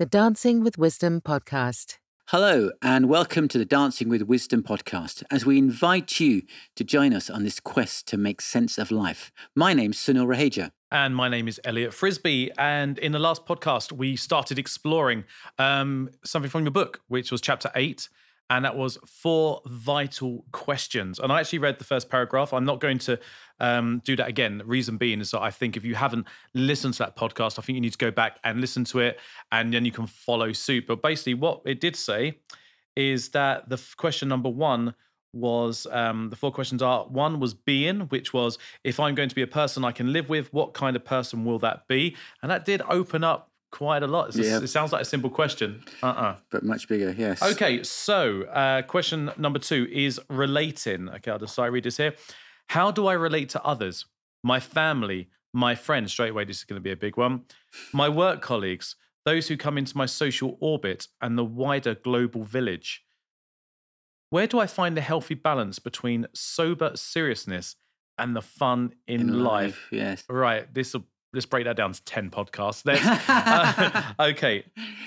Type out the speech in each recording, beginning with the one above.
The Dancing with Wisdom podcast. Hello, and welcome to the Dancing with Wisdom podcast, as we invite you to join us on this quest to make sense of life. My name's Sunil Raheja. And my name is Elliott Frisby. And in the last podcast, we started exploring something from your book, which was chapter 8. And that was 4 vital questions. And I actually read the first paragraph. I'm not going to do that again. Reason being is that I think if you haven't listened to that podcast, I think you need to go back and listen to it, and then you can follow suit. But basically what it did say is that the question number 1 was, the 4 questions are, 1 was being, which was, if I'm going to be a person I can live with, what kind of person will that be? And that did open up quite a lot. It sounds like a simple question. But much bigger, yes. Okay, so question number 2 is relating. Okay, I'll just read this here. How do I relate to others? My family, my friends, straight away, this is going to be a big one. My work colleagues, those who come into my social orbit, and the wider global village. Where do I find the healthy balance between sober seriousness and the fun in life? Yes. Right, let's break that down to 10 podcasts. Okay.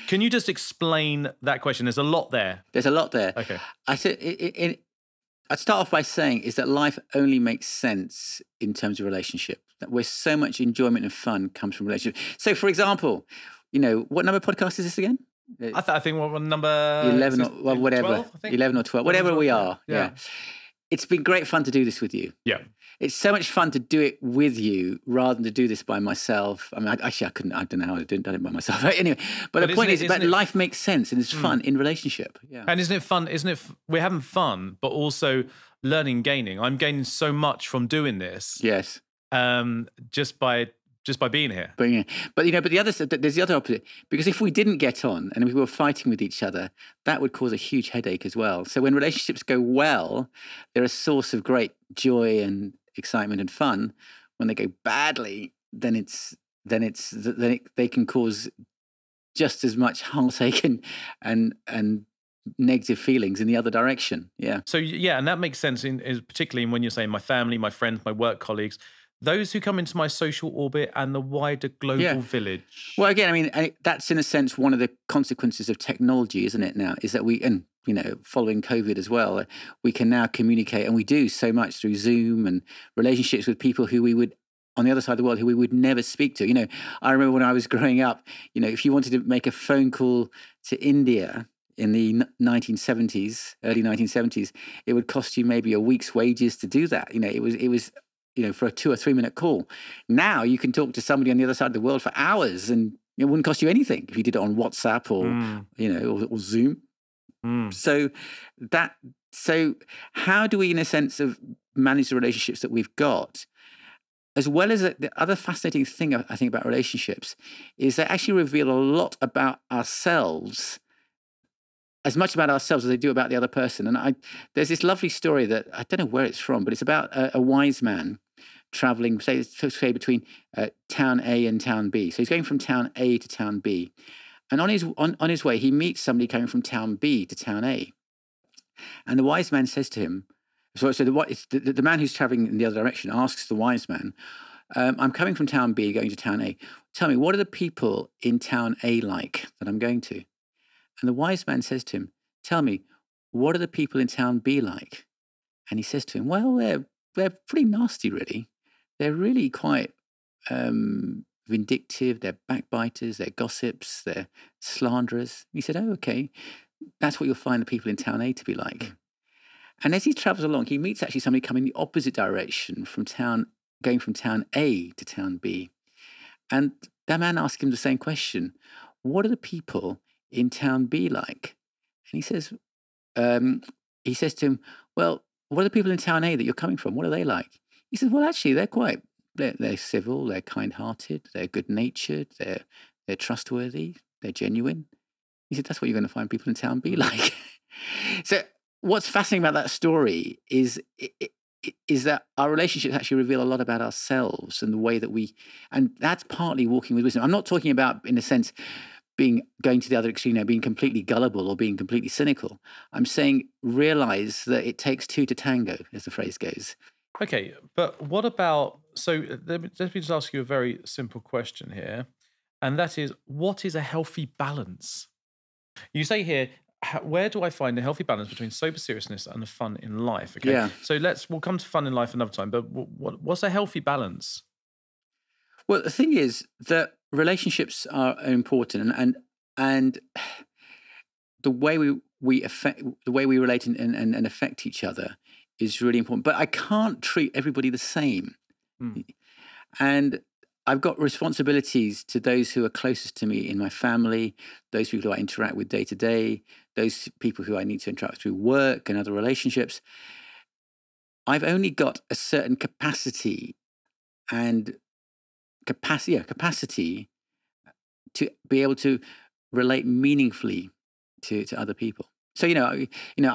Can you just explain that question? There's a lot there. There's a lot there. Okay. I'd start off by saying is that life only makes sense in terms of relationship, that where so much enjoyment and fun comes from relationship. So, for example, what number podcast is this again? I think what number 11 or whatever. 12, I think? 11 or 12, whatever we are. Yeah. It's been great fun to do this with you. Yeah. It's so much fun to do it with you rather than to do this by myself. I mean, I don't know how I done it by myself. Anyway, but the point is that life makes sense and it's fun in relationship. Yeah. And isn't it fun? We're having fun, but also learning, gaining. I'm gaining so much from doing this. Yes. Just by being here. But there's the other opposite. Because if we didn't get on and we were fighting with each other, that would cause a huge headache as well. So when relationships go well, they're a source of great joy and excitement and fun. When they go badly, then they can cause just as much heartache and negative feelings in the other direction. Yeah. So yeah, and that makes sense particularly when you're saying my family, my friends, my work colleagues, those who come into my social orbit and the wider global village. Well, again, I mean, that's in a sense one of the consequences of technology, isn't it now? Is that following COVID as well, we can now communicate, and we do so much through Zoom and relationships with people who we would, on the other side of the world, who we would never speak to. I remember when I was growing up, if you wanted to make a phone call to India in the 1970s, early 1970s, it would cost you maybe a week's wages to do that. It was for a 2 or 3 minute call. Now you can talk to somebody on the other side of the world for hours and it wouldn't cost you anything if you did it on WhatsApp or Zoom. So how do we, in a sense, of manage the relationships that we've got? As well as the other fascinating thing I think about relationships is they actually reveal a lot about ourselves, as much about ourselves as they do about the other person. And there's this lovely story that I don't know where it's from, but it's about a wise man traveling, say between town A and town B. So he's going from town A to town B. And on his way, he meets somebody coming from town B to town A. And the wise man says to him, the man who's traveling in the other direction asks the wise man, I'm coming from town B, going to town A. Tell me, what are the people in town A like that I'm going to? And the wise man says to him, tell me, what are the people in town B like? And he says to him, well, they're pretty nasty, really. They're really quite vindictive. They're backbiters. They're gossips. They're slanderers. And he said, oh, okay. That's what you'll find the people in town A to be like. And as he travels along, he meets actually somebody coming the opposite direction going from town A to town B. And that man asked him the same question. What are the people in town B like? And he says to him, well, what are the people in town A that you're coming from? What are they like? He says, well, actually, they're civil, they're kind-hearted, they're good-natured, they're trustworthy, they're genuine. He said, that's what you're going to find people in town B like. So what's fascinating about that story is that our relationships actually reveal a lot about ourselves and the way that and that's partly walking with wisdom. I'm not talking about, in a sense, going to the other extreme, being completely gullible or being completely cynical. I'm saying realize that it takes 2 to tango, as the phrase goes. Okay, but what about, so let me just ask you a very simple question here. And that is, what is a healthy balance? You say here, where do I find a healthy balance between sober seriousness and the fun in life? Okay, Yeah. so we'll come to fun in life another time, but what's a healthy balance? Well, the thing is that relationships are important, and the way we relate and affect each other is really important. But I can't treat everybody the same. And I've got responsibilities to those who are closest to me in my family, those people who I interact with day to day, those people who I need to interact through work and other relationships. I've only got a certain capacity to be able to relate meaningfully to other people. So,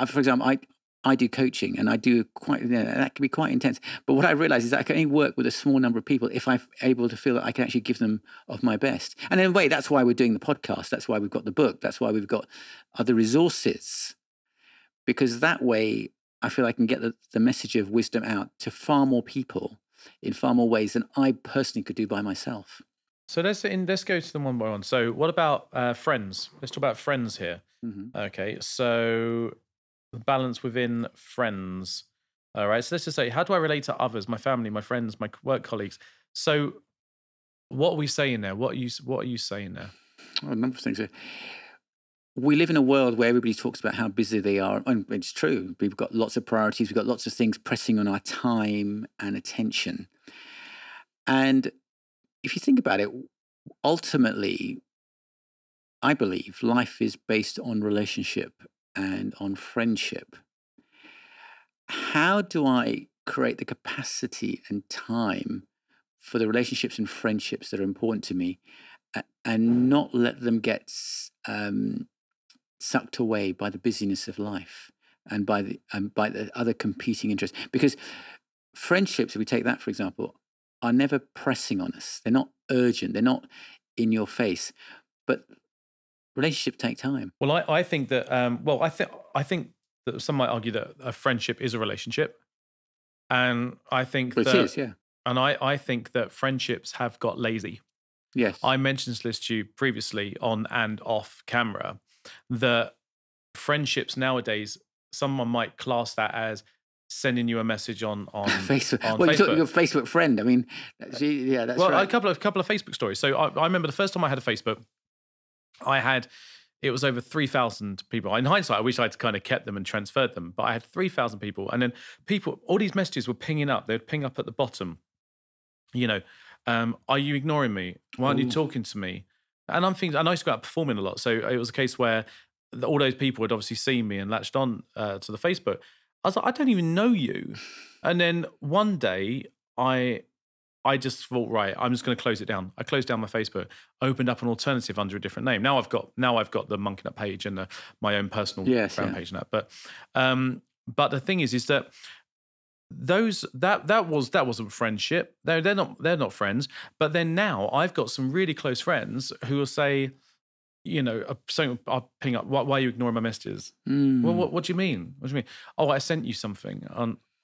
for example, I do coaching, and I do that can be quite intense. But what I realize is that I can only work with a small number of people if I'm able to feel that I can actually give them of my best. And in a way, that's why we're doing the podcast. That's why we've got the book. That's why we've got other resources, because that way I feel I can get the message of wisdom out to far more people in far more ways than I personally could do by myself. So let's go to them one by one. So what about friends? Let's talk about friends here. Mm-hmm. Okay, so the balance within friends. All right, so let's just say, how do I relate to others, my family, my friends, my work colleagues? So what are we saying there? What are you saying there? A number of things. We live in a world where everybody talks about how busy they are, and it's true. We've got lots of priorities. We've got lots of things pressing on our time and attention. And if you think about it, ultimately, I believe life is based on relationship and on friendship. How do I create the capacity and time for the relationships and friendships that are important to me, and not let them get sucked away by the busyness of life and by the other competing interests? Because friendships, if we take that for example, are never pressing on us. They're not urgent. They're not in your face. But relationships take time. Well, I think that I think that some might argue that a friendship is a relationship, and I think But that it is, yeah. And I think that friendships have got lazy. Yes. I mentioned this to you previously on and off camera, that friendships nowadays, someone might class that as sending you a message on Facebook. On Well, Facebook. you're a Facebook friend. I mean, that's right. A couple of Facebook stories. So I remember the first time I had a Facebook, it was over 3,000 people. In hindsight, I wish I'd kind of kept them and transferred them, but I had 3,000 people. And then all these messages were pinging up. They'd ping up at the bottom, are you ignoring me? Why aren't you talking to me? And I'm thinking, and I used to go out performing a lot. So it was a case where all those people had obviously seen me and latched on to the Facebook. I was like, I don't even know you. And then one day I just thought, right, I'm just going to close it down. I closed down my Facebook, opened up an alternative under a different name. Now I've got the Monking Up page and my own personal brand page and that. But the thing is that that wasn't friendship. They're not friends. But then now I've got some really close friends who will say, I'll ping up, why are you ignoring my messages? Well, what do you mean? What do you mean? Oh, I sent you something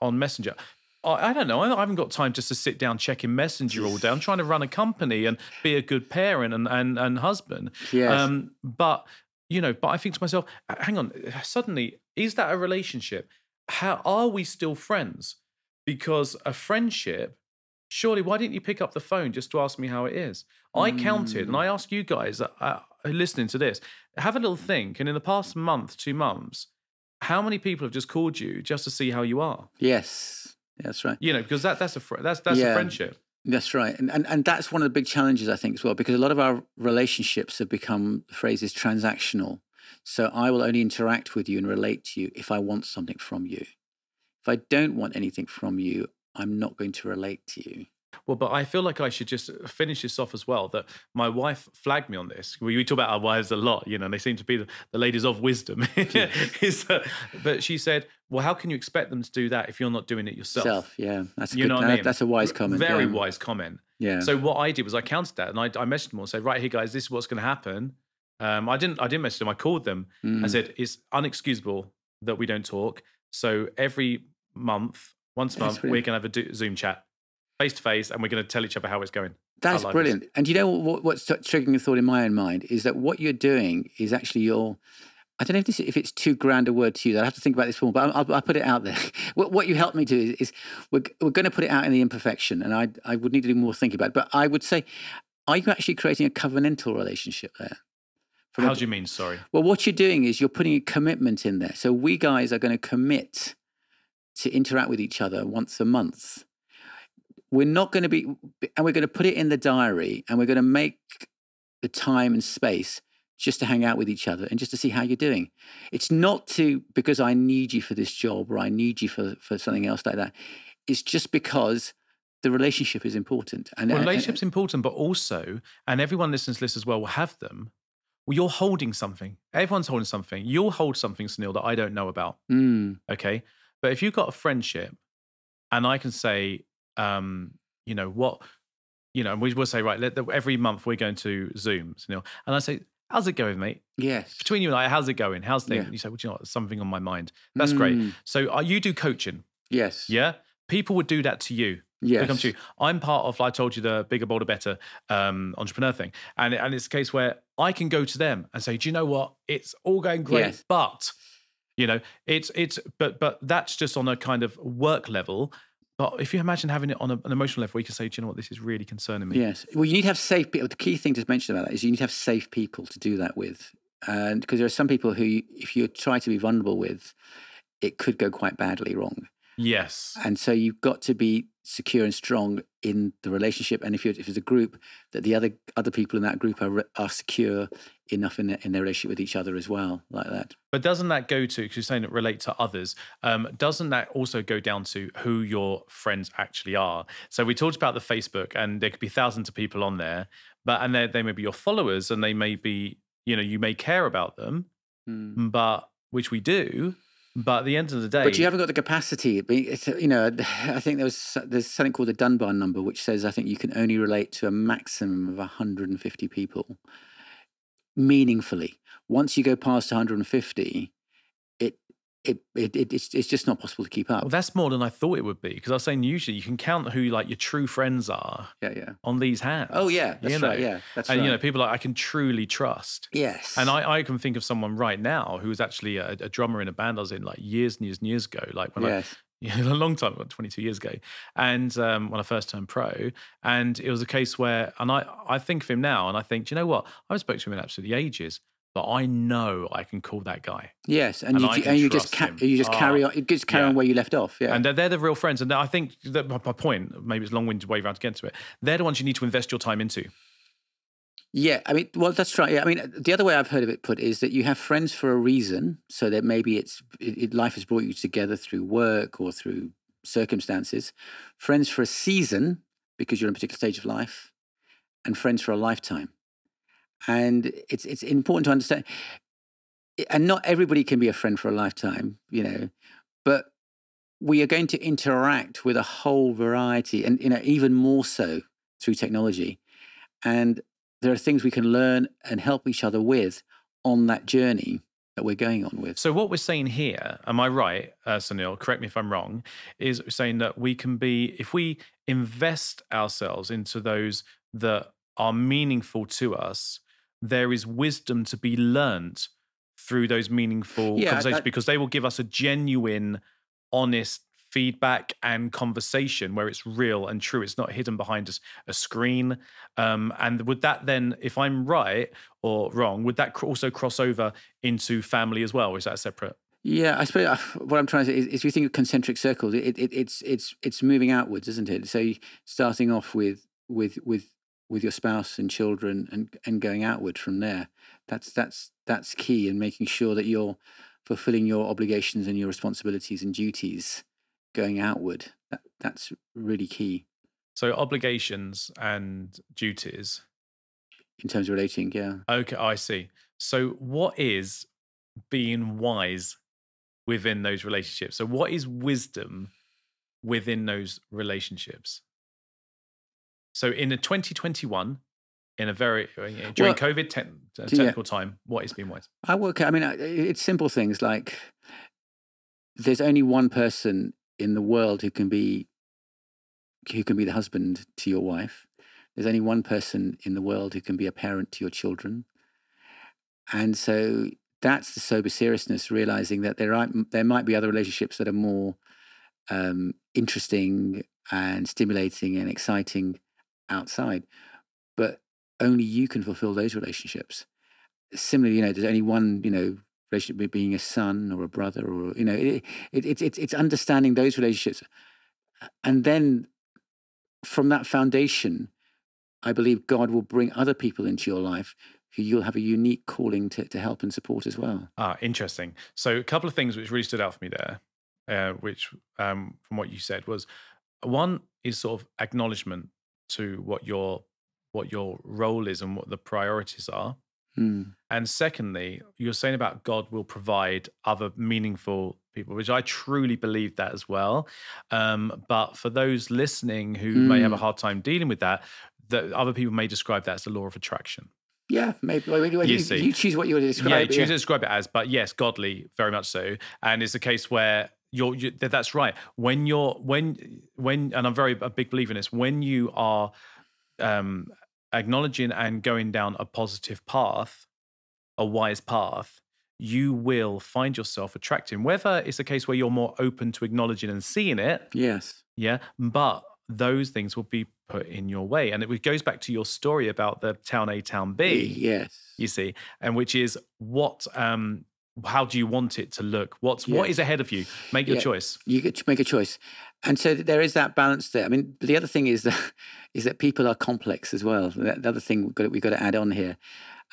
on Messenger. I don't know. I haven't got time just to sit down checking Messenger all day. I'm trying to run a company and be a good parent and husband. Yes. But I think to myself, hang on, suddenly, is that a relationship? How are we still friends? Because a friendship, surely, why didn't you pick up the phone just to ask me how it is? I counted, and I ask you guys listening to this, have a little think. And in the past month, 2 months, how many people have just called you just to see how you are? Yes. That's right. Because that's a friendship. That's right. And that's one of the big challenges, I think, as well, because a lot of our relationships have become, the phrase is transactional. So I will only interact with you and relate to you if I want something from you. If I don't want anything from you, I'm not going to relate to you. Well, but I feel like I should just finish this off as well, that my wife flagged me on this. We talk about our wives a lot, and they seem to be the ladies of wisdom. But she said, well, how can you expect them to do that if you're not doing it yourself? Yeah. That's what I mean? That's a wise comment. Very wise comment. Yeah. So what I did was I counted that, and I messaged them all and said, right, hey guys, this is what's going to happen. I didn't message them. I called them. I said, it's unexcusable that we don't talk. So every month, once a month, we're going to have a Zoom chat. face to face, and we're going to tell each other how it's going. That's brilliant. And you know what's triggering a thought in my own mind is that what you're doing is actually I don't know if it's too grand a word to use. I have to think about this more, but I'll put it out there. What you helped me do is we're going to put it out in the imperfection, and I would need to do more thinking about it. But I would say, are you actually creating a covenantal relationship there? How do you mean? Sorry. Well, what you're doing is you're putting a commitment in there. So we guys are going to commit to interact with each other once a month. We're not going to be, and we're going to put it in the diary, and we're going to make the time and space just to hang out with each other and just to see how you're doing. It's not because I need you for this job or I need you for something else like that. It's just because the relationship is important. And relationship's important, but also, and everyone listening to this as well will have them, well, you're holding something. Everyone's holding something. You'll hold something, Sunil, that I don't know about. Okay? But if you've got a friendship and I can say, and we will say, right, every month we're going to Zoom, Sunil. And I say, how's it going, mate? Yes. Between you and I, how's it going? How's things? Yeah. You say, well, do you know what? There's something on my mind. That's great. So you do coaching. Yes. Yeah? People would do that to you. Yes. They come to you. I'm part of, I told you, the Bigger, Bolder, Better entrepreneur thing. And it's a case where I can go to them and say, do you know what? It's all going great, but, but that's just on a kind of work level. But if you imagine having it on an emotional level, you can say, do you know what? This is really concerning me. Yes. Well, you need to have safe people. The key thing to mention about that is you need to have safe people to do that with. And because there are some people who, if you try to be vulnerable with, it could go quite badly wrong. Yes. And so you've got to be secure and strong in the relationship. And if it's a group, that the other people in that group are secure enough in their relationship with each other as well, like that. But doesn't that go to, because you're saying it relate to others, doesn't that also go down to who your friends actually are? So we talked about the Facebook, and there could be thousands of people on there, and they may be your followers, and they may be, you may care about them, but which we do. But at the end of the day, but you haven't got the capacity. I think there's something called the Dunbar number, which says I think you can only relate to a maximum of 150 people meaningfully. Once you go past 150, it's just not possible to keep up. Well, that's more than I thought it would be, because I was saying usually you can count who your true friends are. On these hands. Oh yeah, that's right. Yeah, that's right. And people I can truly trust. Yes. And I can think of someone right now who was actually a drummer in a band I was in years and years and years ago. A long time, 22 years ago. And when I first turned pro, and it was a case where, and I think of him now, and I think, do you know what? I haven't spoken to him in absolutely ages, but I know I can call that guy. Yes, and you just carry on. You just carry on where you left off. Yeah, and they're the real friends. And I think that my point, maybe it's a long-winded way around to get to it. They're the ones you need to invest your time into. Yeah, I mean, well, that's right. Yeah, I mean, the other way I've heard of it put is that you have friends for a reason, so that maybe life has brought you together through work or through circumstances. Friends for a season because you're in a particular stage of life, and friends for a lifetime. And it's important to understand, and not everybody can be a friend for a lifetime, but we are going to interact with a whole variety, and even more so through technology. And there are things we can learn and help each other with on that journey that we're going on with. So what we're saying here, am I right, Sunil, correct me if I'm wrong, is saying that we can be, if we invest ourselves into those that are meaningful to us, there is wisdom to be learned through those meaningful conversations, because they will give us a genuine, honest feedback and conversation where it's real and true. It's not hidden behind a screen. And would that then, if I'm right or wrong, would that also cross over into family as well? Or is that separate? Yeah, I suppose what I'm trying to say is we think of concentric circles. It's moving outwards, isn't it? So starting off with your spouse and children and going outward from there. That's key, and making sure that you're fulfilling your obligations and your responsibilities and duties going outward. That's really key. So obligations and duties. In terms of relating, yeah. Okay, I see. So what is being wise within those relationships? So what is wisdom within those relationships? So in a 2021, in a very during COVID technical time, what is being wise? It's simple things like there's only one person in the world who can who can be the husband to your wife. There's only one person in the world who can be a parent to your children. And so that's the sober seriousness, realizing that there might be other relationships that are more interesting and stimulating and exciting outside, but only you can fulfill those relationships. Similarly, there's only one, relationship with being a son or a brother, or it's understanding those relationships, and then from that foundation, I believe God will bring other people into your life who you'll have a unique calling to help and support as well. Interesting. So a couple of things which really stood out for me there, which from what you said was, one is sort of acknowledgement to what your role is and what the priorities are. And secondly, you're saying about God will provide other meaningful people, which I truly believe that as well. But for those listening who may have a hard time dealing with that other people may describe that as the law of attraction. Yeah, maybe. You choose what you want to describe. Yeah, you choose to describe it as, but yes, godly, very much so. And it's a case where that's right. When, and I'm a big believer in this, when you are acknowledging and going down a positive path, a wise path, you will find yourself attracting, whether it's a case where you're more open to acknowledging and seeing it. Yes. Yeah. But those things will be put in your way. And it goes back to your story about the town A, town B. Yes. You see, and which is what, how do you want it to look? What is ahead of you? Make your choice. You get to make a choice. And so there is that balance there. I mean, the other thing is that people are complex as well. The other thing we've got to add on here.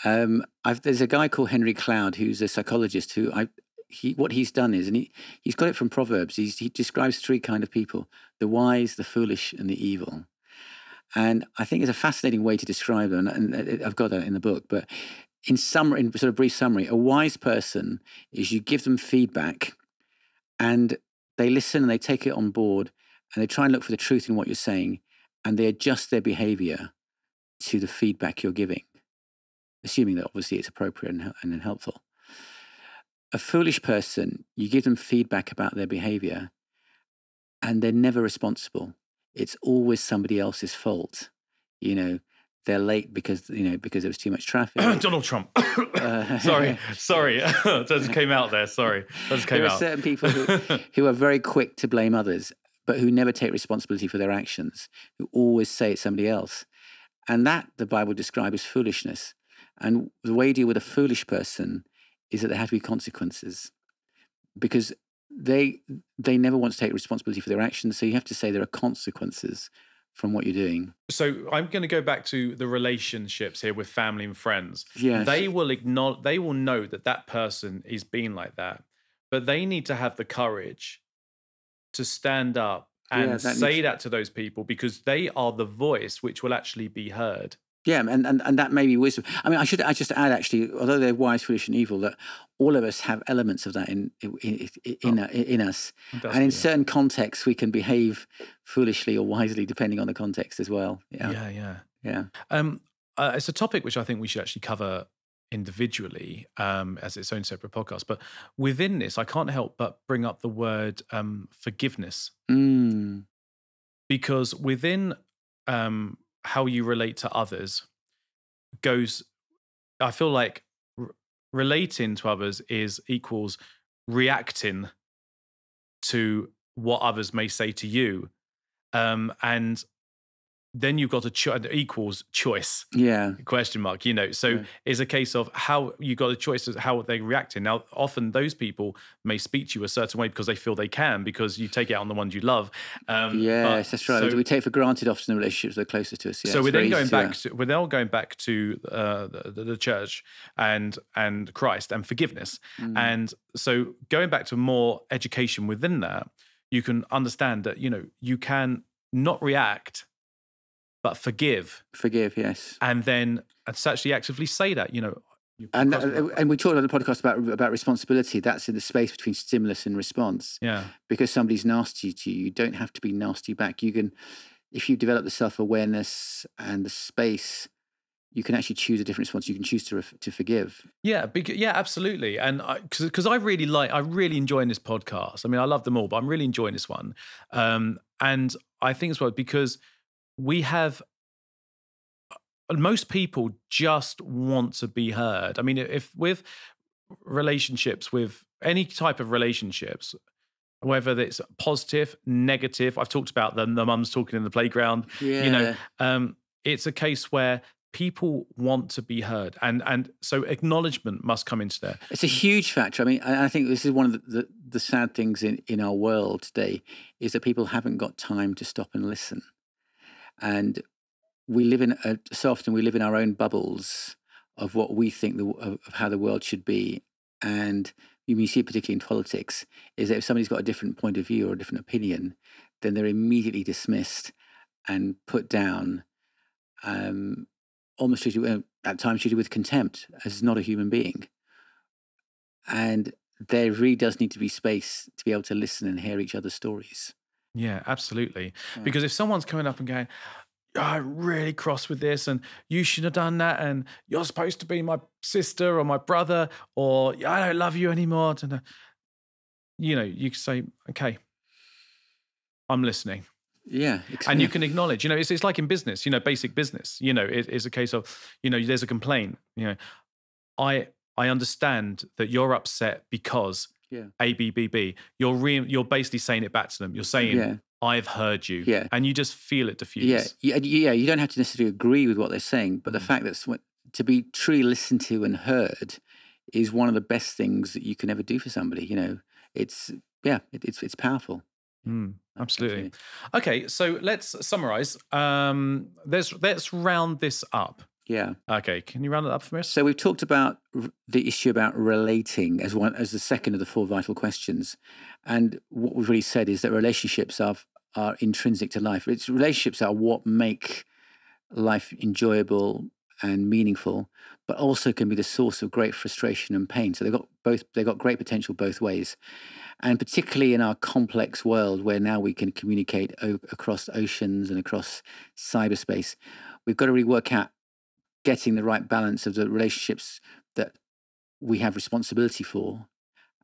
There's a guy called Henry Cloud who's a psychologist who what he's done is, and he's got it from Proverbs. He describes three kind of people: the wise, the foolish, and the evil. And I think it's a fascinating way to describe them. And I've got that in the book. But in summary, in sort of brief summary, a wise person is you give them feedback, and they listen and they take it on board, and they try and look for the truth in what you're saying, and they adjust their behavior to the feedback you're giving, assuming that obviously it's appropriate and helpful. A foolish person, you give them feedback about their behavior, and they're never responsible. It's always somebody else's fault. They're late because there was too much traffic. Donald Trump. Sorry. That just came out there. Sorry. That just came out. There are certain people who are very quick to blame others, but who never take responsibility for their actions, who always say it's somebody else. And that the Bible describes as foolishness. And the way you deal with a foolish person is that there have to be consequences, because they never want to take responsibility for their actions. So you have to say there are consequences from what you're doing. So I'm going to go back to the relationships here with family and friends. Yes. They will know that person is being like that, but they need to have the courage to stand up and say that to those people, because they are the voice which will actually be heard. Yeah, and that may be wisdom. I mean, I just add, actually, although they're wise, foolish, and evil, that all of us have elements of that in us. And in certain contexts, we can behave foolishly or wisely, depending on the context as well. Yeah. It's a topic which I think we should actually cover individually as its own separate podcast. But within this, I can't help but bring up the word forgiveness. Because within how you relate to others I feel like relating to others equals reacting to what others may say to you. And then you've got equals choice. Yeah. Question mark, So it's a case of how you got a choice of how they reacting. Now, often those people may speak to you a certain way because they feel they can, because you take it on the ones you love. Yes, that's right. So we take for granted often the relationships that are closest to us. Yeah, so we're then going back to the church and Christ and forgiveness. And so going back to more education within that, you can understand that, you can not react, but forgive. Forgive, yes. And then it's actually actively say that, And we talked on the podcast about responsibility. That's in the space between stimulus and response. Yeah. Because somebody's nasty to you, you don't have to be nasty back. You can, if you develop the self-awareness and the space, you can actually choose a different response. You can choose to forgive. Yeah, absolutely. And because I really enjoying this podcast. I mean, I love them all, but I'm really enjoying this one. And I think as well, because most people just want to be heard. I mean, if with relationships, with any type of relationships, whether it's positive, negative, I've talked about the mums talking in the playground, it's a case where people want to be heard. And so acknowledgement must come into there. It's a huge factor. I mean, I think this is one of the sad things in our world today is that people haven't got time to stop and listen. And so often we live in our own bubbles of what we think of how the world should be. And you see it particularly in politics, is that if somebody's got a different point of view or a different opinion, then they're immediately dismissed and put down, almost treated, at times treated with contempt as not a human being. And there really does need to be space to be able to listen and hear each other's stories. Yeah, absolutely. Yeah. Because if someone's coming up and going, I'm really cross with this, and you shouldn't have done that, and you're supposed to be my sister or my brother, or I don't love you anymore. You can say, okay, I'm listening. Yeah. And you can acknowledge, it's like in business, basic business, it's a case of, there's a complaint, I understand that you're upset because A, B, B, B. You're basically saying it back to them. You're saying, I've heard you. Yeah. And you just feel it diffuse. Yeah. You don't have to necessarily agree with what they're saying, but the fact that to be truly listened to and heard is one of the best things that you can ever do for somebody. It's powerful. Absolutely. Okay, so let's summarize. Let's round this up. Yeah. Okay, can you round it up for me? So we've talked about the issue about relating as the second of the 4 vital questions. And what we've really said is that relationships are intrinsic to life. Relationships are what make life enjoyable and meaningful, but also can be the source of great frustration and pain. So they've got great potential both ways. And particularly in our complex world where now we can communicate across oceans and across cyberspace, we've got to really work out getting the right balance of the relationships that we have responsibility for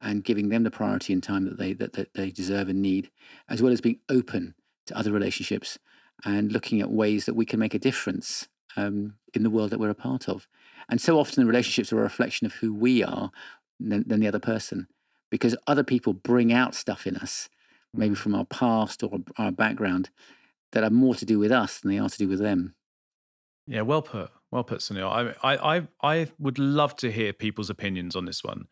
and giving them the priority and time that they deserve and need, as well as being open to other relationships and looking at ways that we can make a difference in the world that we're a part of. And so often the relationships are a reflection of who we are than the other person, because other people bring out stuff in us, maybe from our past or our background, that are more to do with us than they are to do with them. Yeah, well put, Sunil. I would love to hear people's opinions on this one,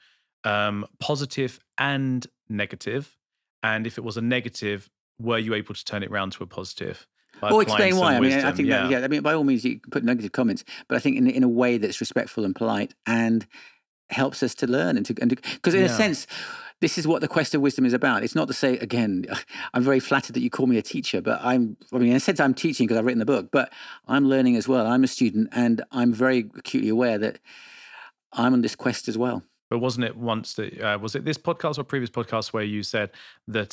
positive and negative. And if it was a negative, were you able to turn it around to a positive? Or explain why. I mean, I think I mean, by all means, you can put negative comments, but I think in a way that's respectful and polite and helps us to learn and because in a sense, this is what the quest of wisdom is about. It's not to say, again, I'm very flattered that you call me a teacher, but in a sense, I'm teaching because I've written the book, but I'm learning as well. I'm a student, and I'm very acutely aware that I'm on this quest as well. But wasn't it once that was it this podcast or previous podcast where you said that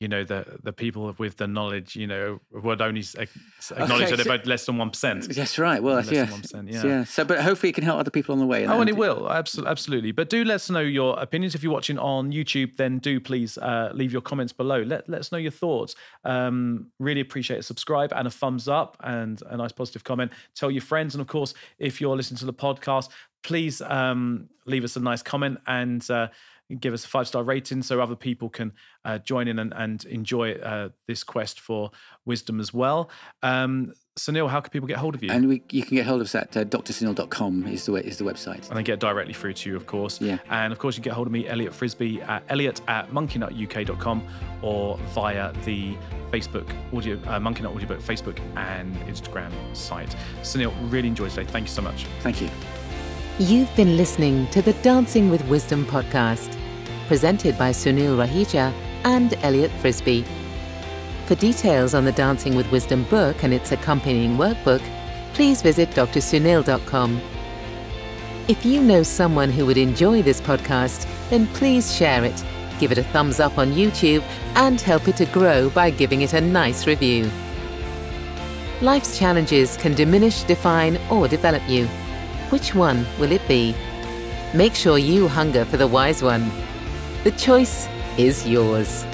the people with the knowledge, would only acknowledge that they're about less than 1%. That's right. Well, less than 1%, yeah. So, but hopefully it can help other people on the way. And it will. Absolutely. But do let us know your opinions. If you're watching on YouTube, then do please leave your comments below. Let us know your thoughts. Really appreciate a subscribe and a thumbs up and a nice positive comment. Tell your friends. And of course, if you're listening to the podcast, please leave us a nice comment and give us a 5-star rating so other people can join in and enjoy this quest for wisdom as well. Sunil, how can people get hold of you? And you can get hold of us at drsunil.com is the website. And they get directly through to you, of course. Yeah. And of course, you can get hold of me, Elliott Frisby, at elliott@monkeynut.uk.com or via the Facebook Monkey Nut Audiobook Facebook and Instagram site. Sunil, really enjoyed today. Thank you so much. Thank you. You've been listening to the Dancing with Wisdom podcast, presented by Sunil Rahija and Elliott Frisby. For details on the Dancing with Wisdom book and its accompanying workbook, please visit drsunil.com. If you know someone who would enjoy this podcast, then please share it, give it a thumbs up on YouTube, and help it to grow by giving it a nice review. Life's challenges can diminish, define, or develop you. Which one will it be? Make sure you hunger for the wise one. The choice is yours.